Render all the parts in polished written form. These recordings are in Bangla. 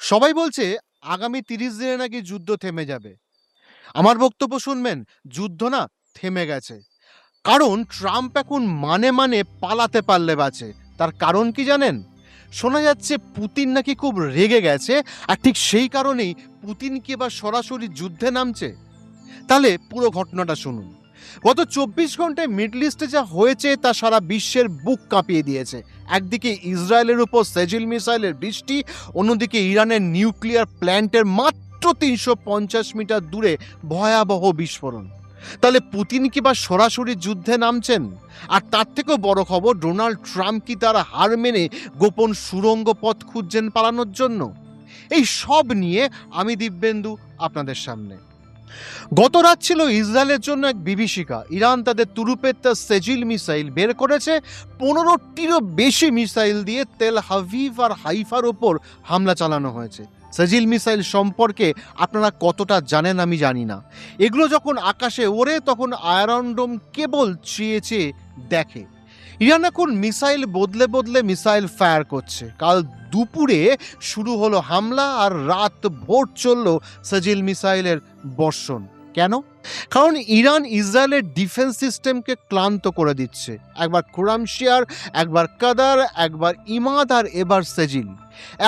সবাই বলছে আগামী ৩০ দিনে নাকি যুদ্ধ থেমে যাবে। আমার বক্তব্য শুনবেন, যুদ্ধ না থেমে গেছে। কারণ ট্রাম্প এখন মানে পালাতে পারলে বাঁচে। তার কারণ কি জানেন? শোনা যাচ্ছে পুতিন নাকি খুব রেগে গেছে, আর ঠিক সেই কারণেই পুতিন কি এবার সরাসরি যুদ্ধে নামছে। তাহলে পুরো ঘটনাটা শুনুন। গত ২৪ ঘন্টায় মিডল ইস্টে যা হয়েছে তা সারা বিশ্বের বুক কাঁপিয়ে দিয়েছে। একদিকে ইসরায়েলের উপর সেজিল মিসাইলের বৃষ্টি, অন্যদিকে ইরানের নিউক্লিয়ার প্ল্যান্টের মাত্র ৩৫০ মিটার দূরে ভয়াবহ বিস্ফোরণ। তাহলে পুতিন কি বা সরাসরি যুদ্ধে নামছেন? আর তার থেকেও বড় খবর, ডোনাল্ড ট্রাম্প কি তার হার মেনে গোপন সুড়ঙ্গ পথ খুঁজছেন পালানোর জন্য? এই সব নিয়ে আমি দিব্যেন্দু আপনাদের সামনে। গত রাত ছিল ইসরায়েলের জন্য এক বিভীষিকা। ইরান তাদের তুরুপেত্তা সেজিল মিসাইল বের করেছে। ১৫টিরও বেশি মিসাইল দিয়ে তেল হাভিভ আর হাইফার ওপর হামলা চালানো হয়েছে। সেজিল মিসাইল সম্পর্কে আপনারা কতটা জানেন আমি জানি না। এগুলো যখন আকাশে ওড়ে তখন আয়রন ডোম কেবল চেয়ে চেয়ে দেখে। ইরান এখন মিসাইল বদলে বদলে মিসাইল ফায়ার করছে। কাল দুপুরে শুরু হলো হামলা, আর রাত ভোর চলল সেজিল মিসাইলের বর্ষণ। কেন? কারণ ইরান ইসরায়েলের ডিফেন্স সিস্টেমকে ক্লান্ত করে দিচ্ছে। একবার খুরামশিয়ার, একবার কাদার, একবার ইমাদ, আর এবার সেজিল।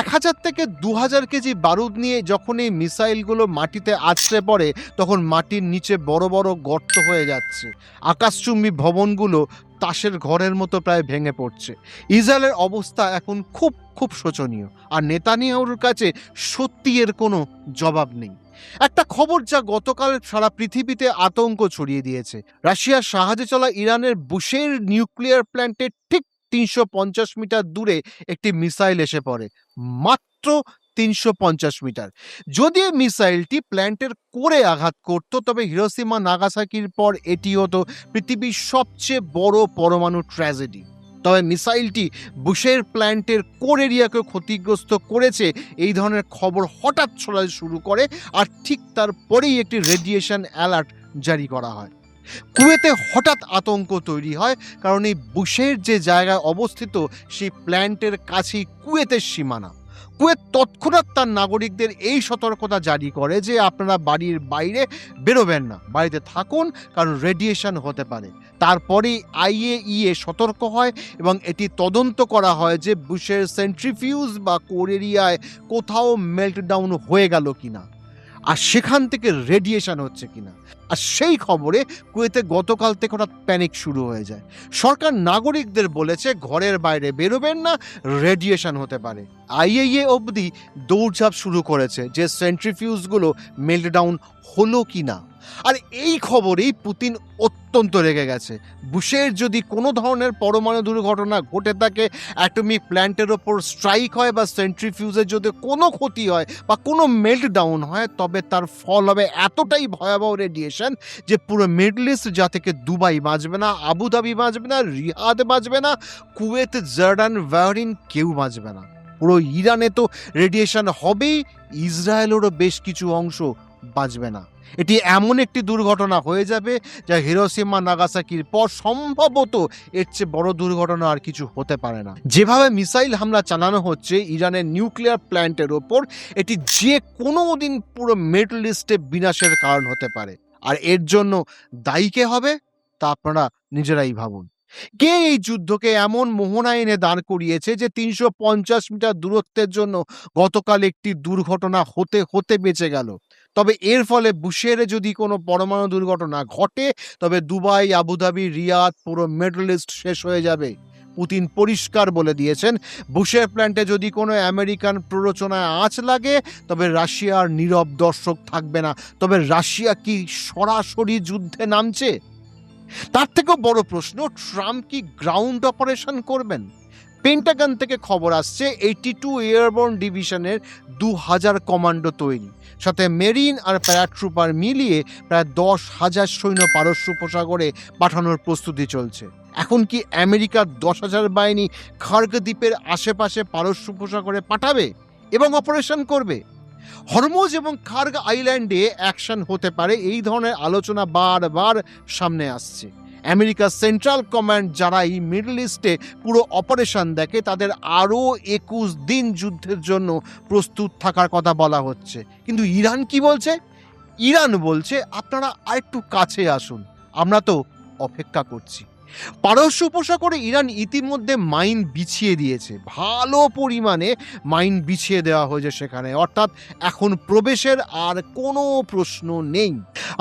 ১,০০০ থেকে ২,০০০ কেজি বারুদ নিয়ে যখন এই মিসাইলগুলো মাটিতে আছড়ে পড়ে তখন মাটির নিচে বড় বড় গর্ত হয়ে যাচ্ছে। আকাশচুম্বী ভবনগুলো তাসের ঘরের মতো প্রায় ভেঙে পড়ছে। ইসরায়েলের অবস্থা এখন খুব খুব শোচনীয়, আর নেতানিয়াহুর কাছে সত্যি এর কোনো জবাব নেই। একটা খবর যা গতকাল সারা পৃথিবীতে আতঙ্ক ছড়িয়ে দিয়েছে। রাশিয়ার সাহায্যে চলা ইরানের বুশের নিউক্লিয়ার প্ল্যান্টের ঠিক ৩৫০ মিটার দূরে একটি মিসাইল এসে পড়ে। মাত্র ৩৫০ মিটার। যদি এই মিসাইলটি প্ল্যান্টের কোরে আঘাত করত তবে হিরোশিমা নাগাসাকির পর এটি হতো পৃথিবীর সবচেয়ে বড় পরমাণু ট্র্যাজেডি। তবে মিসাইলটি বুশের প্ল্যান্টের কোর এরিয়াকে ক্ষতিগ্রস্ত করেছে এই ধরনের খবর হঠাৎ ছড়াতে শুরু করে, আর ঠিক তারপরেই একটি রেডিয়েশন অ্যালার্ট জারি করা হয়। কুয়েতে হঠাৎ আতঙ্ক তৈরি হয়, কারণ এই বুশের যে জায়গায় অবস্থিত সেই প্ল্যান্টের কাছেই কুয়েতের সীমানা। কুয়েত তৎক্ষণাৎ তার নাগরিকদের এই সতর্কতা জারি করে যে আপনারা বাড়ির বাইরে বেরোবেন না, বাড়িতে থাকুন, কারণ রেডিয়েশন হতে পারে। তারপরেই IAEA সতর্ক হয় এবং এটি তদন্ত করা হয় যে বুশের সেন্ট্রিফিউজ বা কোর এরিয়ায় কোথাও মেল্টডাউন হয়ে গেল কিনা, আর সেখান থেকে রেডিয়েশন হচ্ছে কিনা। আর সেই খবরে কুয়েতে গতকাল থেকে হঠাৎ প্যানিক শুরু হয়ে যায়। সরকার নাগরিকদের বলেছে ঘরের বাইরে বেরোবেন না, রেডিয়েশন হতে পারে। IAEA অবধি দৌড়ঝাঁপ শুরু করেছে যে সেন্ট্রিফিউজগুলো মেল্টডাউন হলো কিনা। আর এই খবরেই পুতিন অত্যন্ত রেগে গেছে। বুশের যদি কোনো ধরনের পরমাণু দুর্ঘটনা ঘটে থাকে, অ্যাটমিক প্ল্যান্টের ওপর স্ট্রাইক হয়, বা সেন্ট্রিফিউজের যদি কোনো ক্ষতি হয় বা কোনো মেল্টডাউন হয়, তবে তার ফল হবে এতটাই ভয়াবহ রেডিয়েশন যে পুরো মিডল ইস্ট, যা থেকে দুবাই বাঁচবে না, আবুধাবি বাঁচবে না, রিয়াদ বাঁচবে না, কুয়েত, জর্ডান, বাহরিন কেউ বাঁচবে না। পুরো ইরানে তো রেডিয়েশন হবেই, ইসরায়েলেরও বেশ কিছু অংশ বাঁচবে না। এটি এমন একটি দুর্ঘটনা হয়ে যাবে যা হিরোশিমা নাগাসাকির পর সম্ভবত এর চেয়ে বড় দুর্ঘটনা আর কিছু হতে পারে না। যেভাবে মিসাইল হামলা চালানো হচ্ছে ইরানের নিউক্লিয়ার প্ল্যান্টের ওপর, এটি যে কোনো দিন পুরো মিডল ইস্টে বিনাশের কারণ হতে পারে। আর এর জন্য দায়ী কে হবে তা আপনারা নিজেরাই ভাবুন। কে এই যুদ্ধকে এমন মোহনায় এনে দাঁড় করিয়েছে যে ৩৫০ মিটার দূরত্বের জন্য গতকাল একটি দুর্ঘটনা হতে হতে বেঁচে গেল? তবে এর ফলে বুশের যদি কোনো পরমাণু দুর্ঘটনা ঘটে তবে দুবাই, আবুধাবি, রিয়াদ, পুরো মিডল ইস্ট শেষ হয়ে যাবে। পুতিন পরিষ্কার বলে দিয়েছেন, বুশের প্ল্যান্টে যদি কোনো আমেরিকান প্ররোচনায় আঁচ লাগে তবে রাশিয়ার নীরব দর্শক থাকবে না। তবে রাশিয়া কি সরাসরি যুদ্ধে নামছে? তার থেকেও বড় প্রশ্ন, ট্রাম্প কি গ্রাউন্ড অপারেশন করবেন? পেন্টাগন থেকে খবর আসছে 82 এয়ারবোর্ন ডিভিশনের ২,০০০ কমান্ডো তৈরি, সাথে মেরিন আর প্যারাট্রুপার মিলিয়ে প্রায় ১০,০০০ সৈন্য পারস্য উপসাগরে পাঠানোর প্রস্তুতি চলছে। এখন কি আমেরিকার ১০,০০০ বাহিনী খার্গ দ্বীপের আশেপাশে পারস্য উপসাগরে পাঠাবে এবং অপারেশন করবে? হরমুজ এবং খার্গ আইল্যান্ডে অ্যাকশন হতে পারে, এই ধরনের আলোচনা বারবার সামনে আসছে। আমেরিকার সেন্ট্রাল কমান্ড যারা এই মিডল ইস্টে পুরো অপারেশন দেখে তাদের আরও 21 দিন যুদ্ধের জন্য প্রস্তুত থাকার কথা বলা হচ্ছে। কিন্তু ইরান কি বলছে? ইরান বলছে আপনারা আরেকটু কাছে আসুন, আমরা তো অপেক্ষা করছি। পারস্য উপসাগরে ইরান ইতিমধ্যে মাইন বিছিয়ে দিয়েছে, ভালো পরিমাণে মাইন বিছিয়ে দেওয়া হয়েছে সেখানে, অর্থাৎ এখন প্রবেশের আর কোনো প্রশ্ন নেই।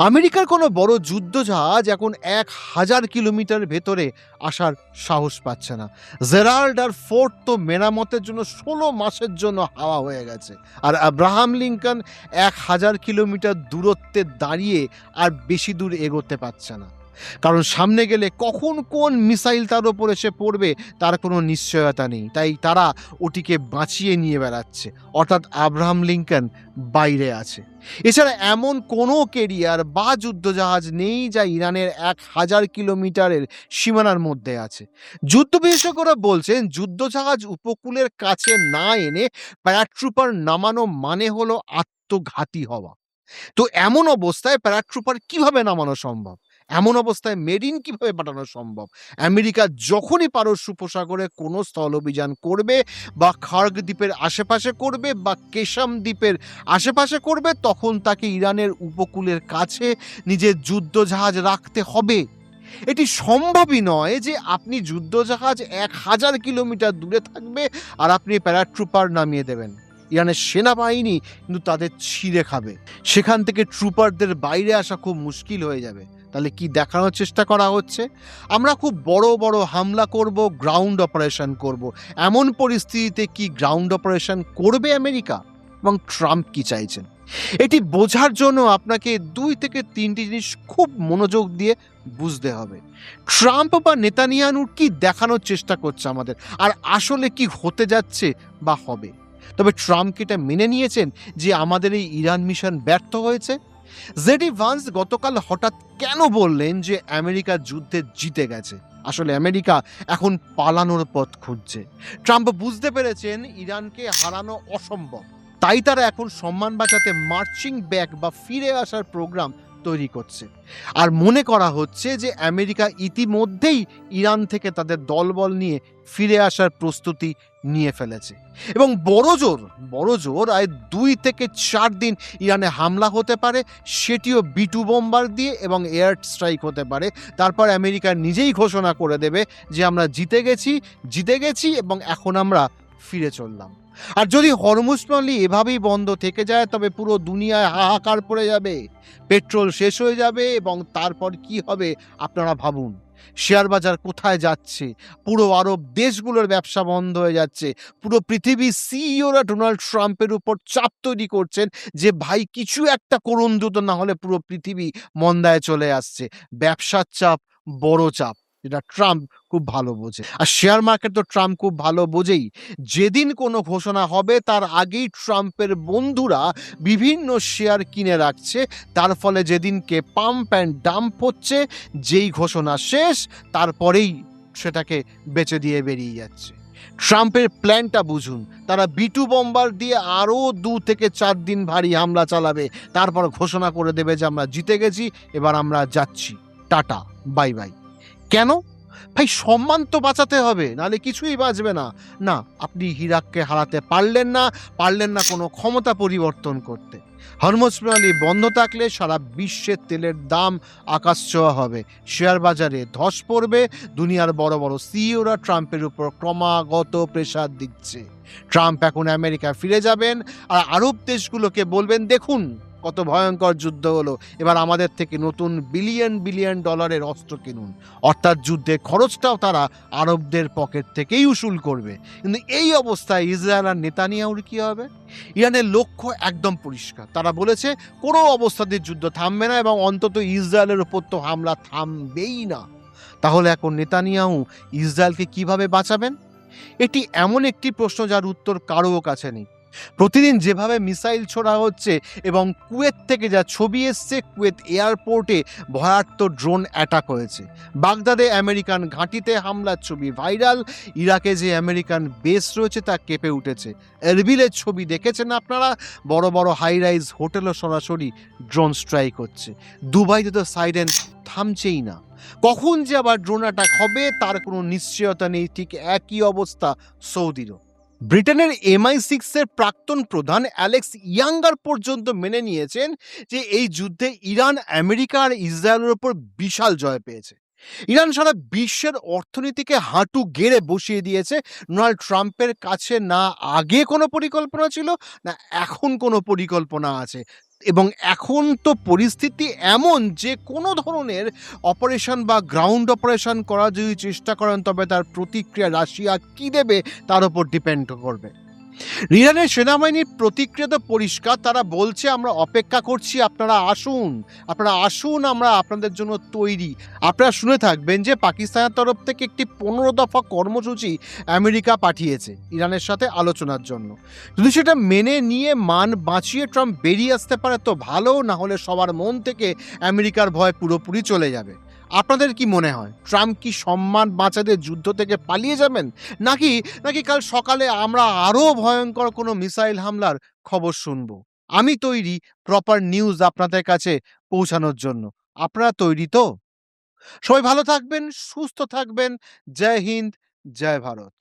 আমেরিকার কোনো বড় যুদ্ধজাহাজ এখন 1000 কিলোমিটার ভেতরে আসার সাহস পাচ্ছে না। জেরাল্ড আর ফোর্ট তো মেরামতের জন্য 16 মাসের জন্য হাওয়া হয়ে গেছে, আর আব্রাহাম লিঙ্কন 1000 কিলোমিটার দূরত্বে দাঁড়িয়ে আর বেশি দূর এগোতে পারছে না, কারণ সামনে গেলে কখন কোন মিসাইল তার ওপর এসে পড়বে তার কোনো নিশ্চয়তা নেই। তাই তারা ওটিকে বাঁচিয়ে নিয়ে বেড়াচ্ছে, অর্থাৎ আব্রাহাম লিঙ্কন বাইরে আছে। এছাড়া এমন কোনো কেরিয়ার বা যুদ্ধজাহাজ নেই যা ইরানের 1000 কিলোমিটারের সীমানার মধ্যে আছে। যুদ্ধ বিশেষজ্ঞরা বলছেন যুদ্ধজাহাজ উপকূলের কাছে না এনে প্যারাট্রুপার নামানো মানে হলো আত্মঘাতী হওয়া। তো এমন অবস্থায় প্যারাট্রুপার কিভাবে নামানো সম্ভব? এমন অবস্থায় মেরিন কিভাবে পাঠানো সম্ভব? আমেরিকা যখনই পারস্য উপসাগরে কোনো স্থল অভিযান করবে বা খার্গ দ্বীপের আশেপাশে করবে বা কেশাম দ্বীপের আশেপাশে করবে, তখন তাকে ইরানের উপকূলের কাছে নিজের যুদ্ধজাহাজ রাখতে হবে। এটি সম্ভবই নয় যে আপনি যুদ্ধজাহাজ 1000 কিলোমিটার দূরে থাকবে আর আপনি প্যারাট্রুপার নামিয়ে দেবেন। ইরানের সেনাবাহিনী কিন্তু তাদের ছিঁড়ে খাবে, সেখান থেকে ট্রুপারদের বাইরে আসা খুব মুশকিল হয়ে যাবে। তাহলে কি দেখানোর চেষ্টা করা হচ্ছে? আমরা খুব বড় বড় হামলা করব, গ্রাউন্ড অপারেশন করব। এমন পরিস্থিতিতে কি গ্রাউন্ড অপারেশন করবে আমেরিকা? এবং ট্রাম্প কি চাইছেন? এটি বোঝার জন্য আপনাকে 2 থেকে 3টি জিনিস খুব মনোযোগ দিয়ে বুঝতে হবে। ট্রাম্প বা নেতানিয়াহু কি দেখানোর চেষ্টা করছে আমাদের, আর আসলে কি হতে যাচ্ছে বা হবে। তবে ট্রাম্প কি এটা মেনে নিয়েছেন যে আমাদের এই ইরান মিশন ব্যর্থ হয়েছে? জেডি ভান্স গতকাল হঠাৎ কেন বললেন যে আমেরিকা যুদ্ধে জিতে গেছে? আসলে আমেরিকা এখন পালানোর পথ খুঁজছে। ট্রাম্প বুঝতে পেরেছেন ইরানকে হারানো অসম্ভব, তাই তারা এখন সম্মান বাঁচাতে মার্চিং ব্যাক বা ফিরে আসার প্রোগ্রাম তৈরি করছে। আর মনে করা হচ্ছে যে আমেরিকা ইতিমধ্যেই ইরান থেকে তাদের দলবল নিয়ে ফিরে আসার প্রস্তুতি নিয়ে ফেলেছে এবং বড় জোর আর 2 থেকে 4 দিন ইরানে হামলা হতে পারে, সেটিও B2 বোম্বার দিয়ে, এবং এয়ার স্ট্রাইক হতে পারে। তারপর আমেরিকা নিজেই ঘোষণা করে দেবে যে আমরা জিতে গেছি এবং এখন আমরা ফিরে চললাম। আর যদি হরমুজ প্রণালী এভাবেই বন্ধ থেকে যায় তবে পুরো দুনিয়ায় হাহাকার পড়ে যাবে, পেট্রোল শেষ হয়ে যাবে এবং তারপর কি হবে আপনারা ভাবুন। শেয়ার বাজার কোথায় যাচ্ছে, পুরো আরব দেশগুলোর ব্যবসা বন্ধ হয়ে যাচ্ছে, পুরো পৃথিবীর সিইওরা ডোনাল্ড ট্রাম্পের উপর চাপ তৈরি করছেন যে ভাই কিছু একটা করুন দ্রুত, না হলে পুরো পৃথিবী মন্দায় চলে আসছে। ব্যবসার চাপ, বড় চাপ, যেটা ট্রাম্প খুব ভালো বোঝে। আর শেয়ার মার্কেট তো ট্রাম্প খুব ভালো বোঝেই। যেদিন কোনো ঘোষণা হবে তার আগেই ট্রাম্পের বন্ধুরা বিভিন্ন শেয়ার কিনে রাখছে, তার ফলে যেদিনকে পাম্প অ্যান্ড ডাম্প হচ্ছে, যেই ঘোষণা শেষ তারপরেই সেটাকে বেচে দিয়ে বেরিয়ে যাচ্ছে। ট্রাম্পের প্ল্যানটা বুঝুন, তারা B2 বোম্বার দিয়ে আরও 2 থেকে 4 দিন ভারী হামলা চালাবে, তারপর ঘোষণা করে দেবে যে আমরা জিতে গেছি, এবার আমরা যাচ্ছি, টাটা বাই বাই। কেন ভাই? সম্মান তো বাঁচাতে হবে, নাহলে কিছুই বাঁচবে না। না, আপনি ইরাককে হারাতে পারলেন না কোনো ক্ষমতা পরিবর্তন করতে। হরমুজ প্রণালী বন্ধ থাকলে সারা বিশ্বের তেলের দাম আকাশ ছোঁয়া হবে, শেয়ার বাজারে ধস পড়বে। দুনিয়ার বড় বড় সিইওরা ট্রাম্পের উপর ক্রমাগত প্রেসার দিচ্ছে। ট্রাম্প এখন আমেরিকা ফিরে যাবেন আর আরব দেশগুলোকে বলবেন দেখুন কত ভয়ঙ্কর যুদ্ধ হলো, এবার আমাদের থেকে নতুন বিলিয়ন ডলারের অস্ত্র কিনুন। অর্থাৎ যুদ্ধের খরচটাও তারা আরবদের পকেট থেকেই উসুল করবে। কিন্তু এই অবস্থায় ইসরায়েল আর নেতানিয়াহুর কি হবে? ইরানের লক্ষ্য একদম পরিষ্কার, তারা বলেছে কোনো অবস্থাতে যুদ্ধ থামবে না এবং অন্তত ইসরায়েলের উপর তো হামলা থামবেই না। তাহলে এখন নেতানিয়াহু ইসরায়েলকে কিভাবে বাঁচাবেন? এটি এমন একটি প্রশ্ন যার উত্তর কারো কাছে নেই। প্রতিদিন যেভাবে মিসাইল ছোড়া হচ্ছে এবং কুয়েত থেকে যা ছবি এসছে, কুয়েত এয়ারপোর্টে ভয়ার্থ ড্রোন অ্যাটাক হয়েছে, বাগদাদে আমেরিকান ঘাঁটিতে হামলার ছবি ভাইরাল, ইরাকে যে আমেরিকান বেস রয়েছে তা কেঁপে উঠেছে। এরবিলের ছবি দেখেছেন আপনারা, বড় বড় হাই রাইজ হোটেলও সরাসরি ড্রোন স্ট্রাইক হচ্ছে। দুবাইতে তো সাইরেন থামছেই না। কখন যে আবার ড্রোন অ্যাটাক হবে তার কোনো নিশ্চয়তা নেই। ঠিক একই অবস্থা সৌদিরও। ব্রিটেনের MI6 এর প্রাক্তন প্রধান অ্যালেক্স ইয়াঙ্গার পর্যন্ত মেনে নিয়েছেন যে এই যুদ্ধে ইরান, আমেরিকা আর ইসরায়েলের উপর বিশাল জয় পেয়েছে। ইরান সারা বিশ্বের অর্থনীতিকে হাঁটু গেড়ে বসিয়ে দিয়েছে। ডোনাল্ড ট্রাম্পের কাছে না আগে কোনো পরিকল্পনা ছিল, না এখন কোনো পরিকল্পনা আছে। এবং এখন তো পরিস্থিতি এমন যে কোনো ধরনের অপারেশন বা গ্রাউন্ড অপারেশন করার যদি চেষ্টা করেন, তবে তার প্রতিক্রিয়া রাশিয়া কি দেবে তার উপর ডিপেন্ড করবে। ইরানের সেনাবাহিনীর প্রতিক্রিয়া তো পরিষ্কার। তারা বলছে, আমরা অপেক্ষা করছি, আপনারা আসুন, আমরা আপনাদের জন্য তৈরি। আপনারা শুনে থাকবেন যে পাকিস্তানের তরফ থেকে একটি 15 দফা কর্মসূচি আমেরিকা পাঠিয়েছে ইরানের সাথে আলোচনার জন্য। যদি সেটা মেনে নিয়ে মান বাঁচিয়ে ট্রাম্প বেরিয়ে আসতে পারে তো ভালো, না হলে সবার মন থেকে আমেরিকার ভয় পুরোপুরি চলে যাবে। আপনাদের কি মনে হয়, ট্রাম্প কি সম্মান বাঁচাতে যুদ্ধ থেকে পালিয়ে যাবেন, নাকি নাকি কাল সকালে আমরা আরো ভয়ঙ্কর কোনো মিসাইল হামলার খবর শুনব? আমি তৈরি প্রপার নিউজ আপনাদের কাছে পৌঁছানোর জন্য। আপনারা তৈরি তো? সবাই ভালো থাকবেন, সুস্থ থাকবেন। জয় হিন্দ, জয় ভারত।